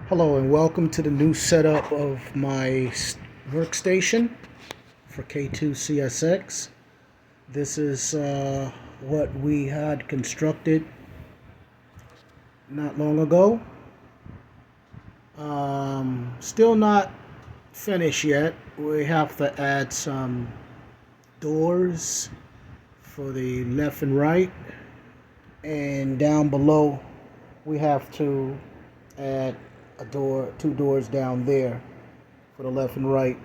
Hello and welcome to the new setup of my workstation for K2CSX. This is what we had constructed not long ago. Still not finished yet. We have to add some doors for the left and right, and down below we have to add two doors down there for the left and right.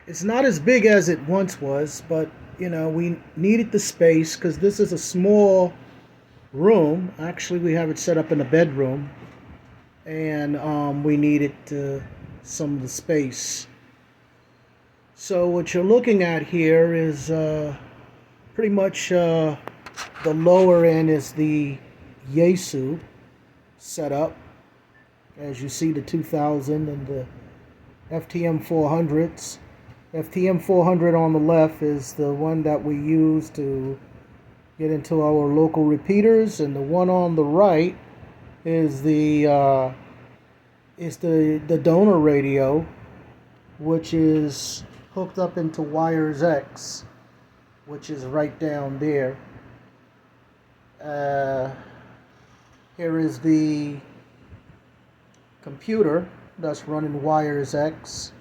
It's not as big as it once was, but we needed the space because this is a small room. Actually, we have it set up in a bedroom, and we needed some of the space. So what you're looking at here is pretty much the lower end is the Yaesu setup. As you see, the 2000 and the FTM 400s. FTM 400 on the left is the one that we use to get into our local repeaters, and the one on the right is the donor radio, which is hooked up into wires X, which is right down there. Here is the computer that's running wires X,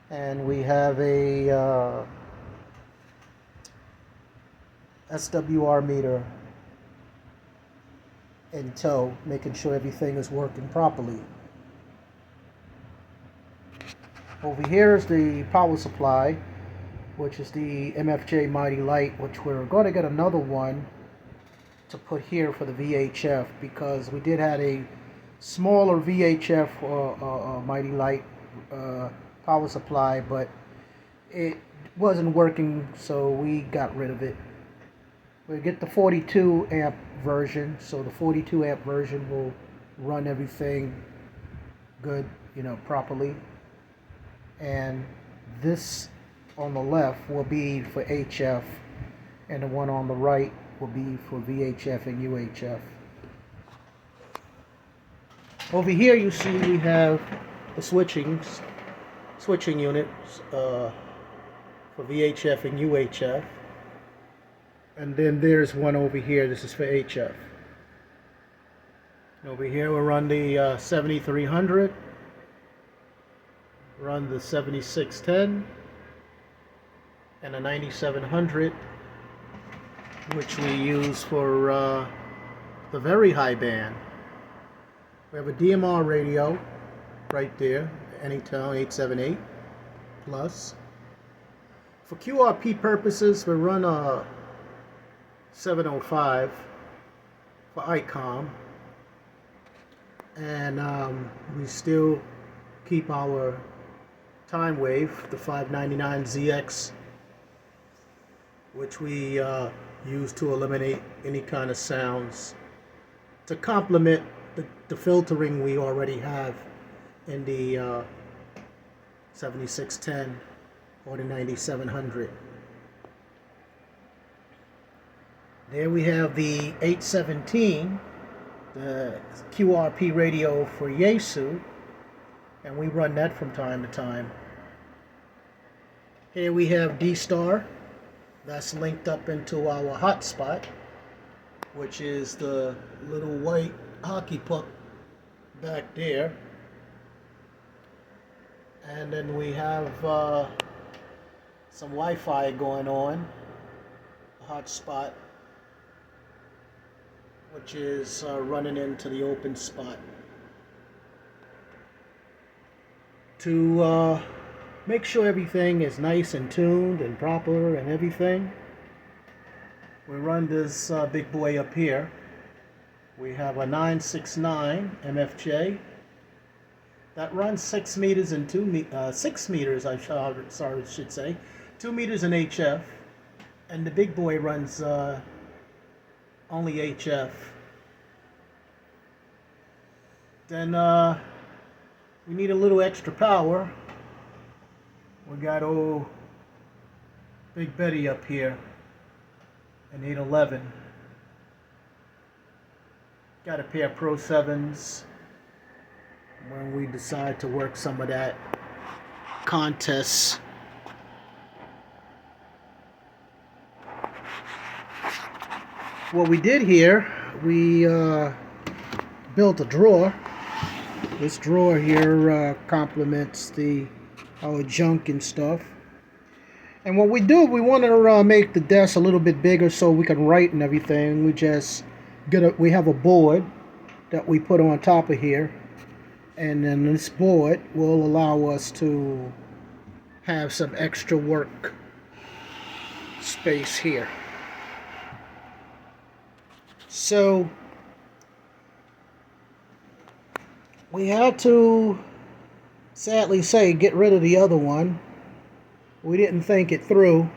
and we have a SWR meter in tow, making sure everything is working properly. Over here is the power supply, which is the MFJ Mighty Light, which we're going to get another one to put here for the VHF, because we did have a smaller VHF Mighty Light power supply, but it wasn't working, so we got rid of it. We get the 42 amp version, so the 42 amp version will run everything good, properly. And this on the left will be for HF, and the one on the right will be for VHF and UHF. Over here you see we have the switching units for VHF and UHF, and then there's one over here. This is for HF. Over here we'll run the 7300, run the 7610, and the 9700, which we use for the very high band. We have a DMR radio right there, Anytone 878 plus. For QRP purposes, we run a 705 for ICOM, and we still keep our time wave, the 599ZX, which we use to eliminate any kind of sounds to complement the filtering we already have in the 7610 or the 9700. There we have the 817, the QRP radio for Yaesu, and we run that from time to time. Here we have D-Star, that's linked up into our hotspot, which is the little white hockey puck back there. And then we have some Wi-Fi going on, a hotspot, which is running into the open spot. To make sure everything is nice and tuned and proper and everything, we run this big boy up here. We have a 969 MFJ that runs 6 meters and 6 meters, I should say, 2 meters in HF, and the big boy runs only HF. Then we need a little extra power. We got old Big Betty up here, an 811. Got a pair of Pro 7s when we decide to work some of that contest. What we did here, we built a drawer. This drawer here complements our junk and stuff. And what we do, we want to make the desk a little bit bigger so we can write and everything. We have a board that we put on top of here, and then this board will allow us to have some extra work space here. So we had to, sadly say, get rid of the other one. We didn't think it through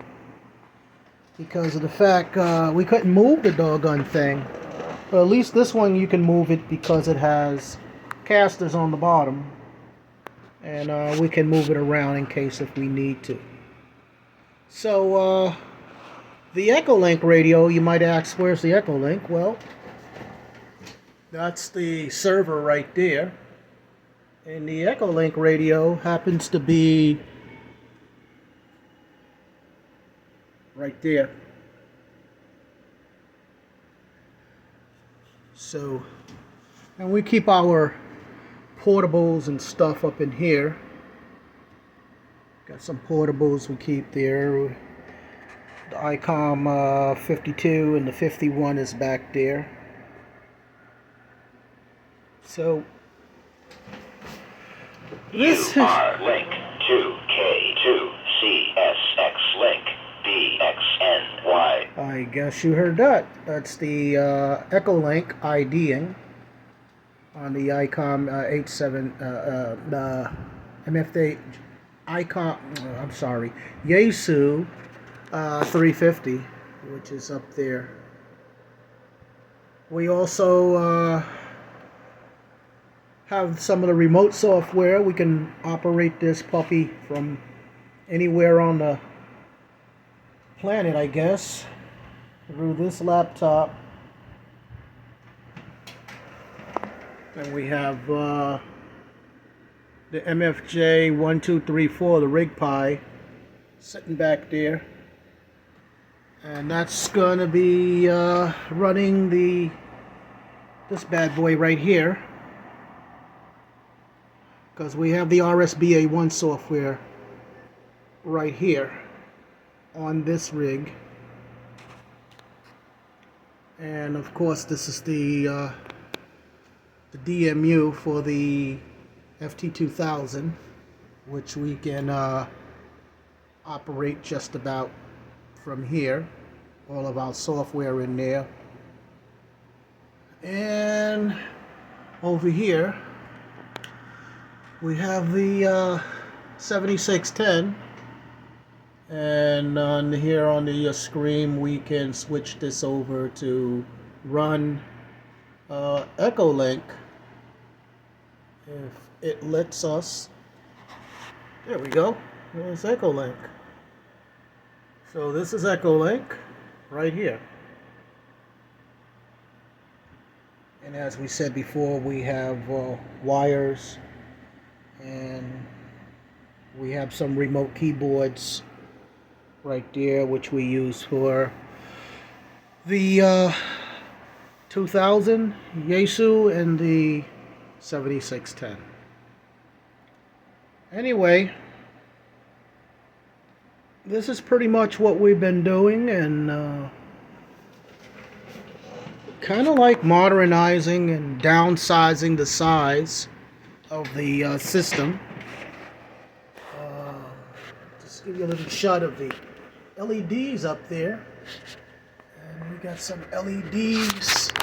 because of the fact we couldn't move the doggone thing. But at least this one you can move it because it has casters on the bottom, and we can move it around in case if we need to. So the Echolink radio, you might ask, where's the Echolink? Well, that's the server right there, and the Echolink radio happens to be right there. So, and we keep our portables and stuff up in here. Got some portables we keep there. The ICOM 52 and the 51 is back there. So this you are link to K2CSX link DXNY. I guess you heard that. That's the Echolink IDing on the ICOM 87 the MFD ICOM. I'm sorry, Yaesu 350, which is up there. We also have some of the remote software. We can operate this puppy from anywhere on the planet, I guess, through this laptop. And we have the MFJ 1234, the Rig Pi, sitting back there. And that's going to be running this bad boy right here, because we have the RSBA1 software right here on this rig. And of course this is the DMU for the FT2000, which we can operate just about from here. All of our software in there. And over here we have the 7610, and on here on the screen we can switch this over to run Echolink if it lets us. There we go. There's Echolink. So this is Echolink right here. And as we said before, we have wires, and we have some remote keyboards right there, which we use for the 2000 Yaesu and the 7610. Anyway, this is pretty much what we've been doing, and kind of like modernizing and downsizing the size of the system. Just give you a little shot of the LEDs up there, and we got some LEDs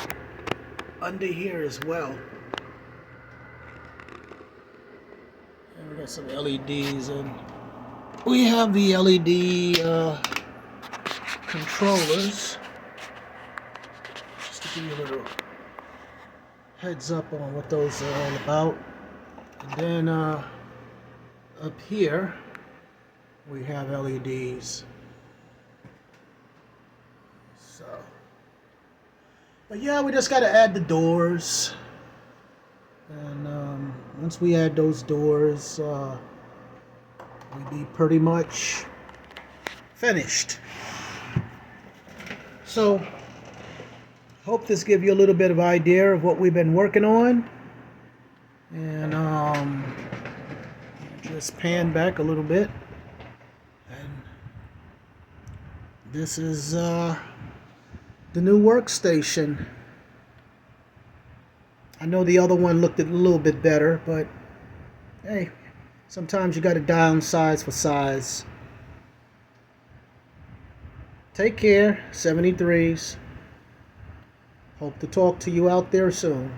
under here as well. And we got some LEDs, and we have the LED controllers. Just to give you a little heads up on what those are all about. And then up here we have LEDs. So, But yeah, we just got to add the doors. And once we add those doors, we'll be pretty much finished. So, hope this gives you a little bit of idea of what we've been working on. And just pan back a little bit. And this is the new workstation. I know the other one looked a little bit better, but hey, sometimes you got to downsize for size. Take care, 73s. Hope to talk to you out there soon.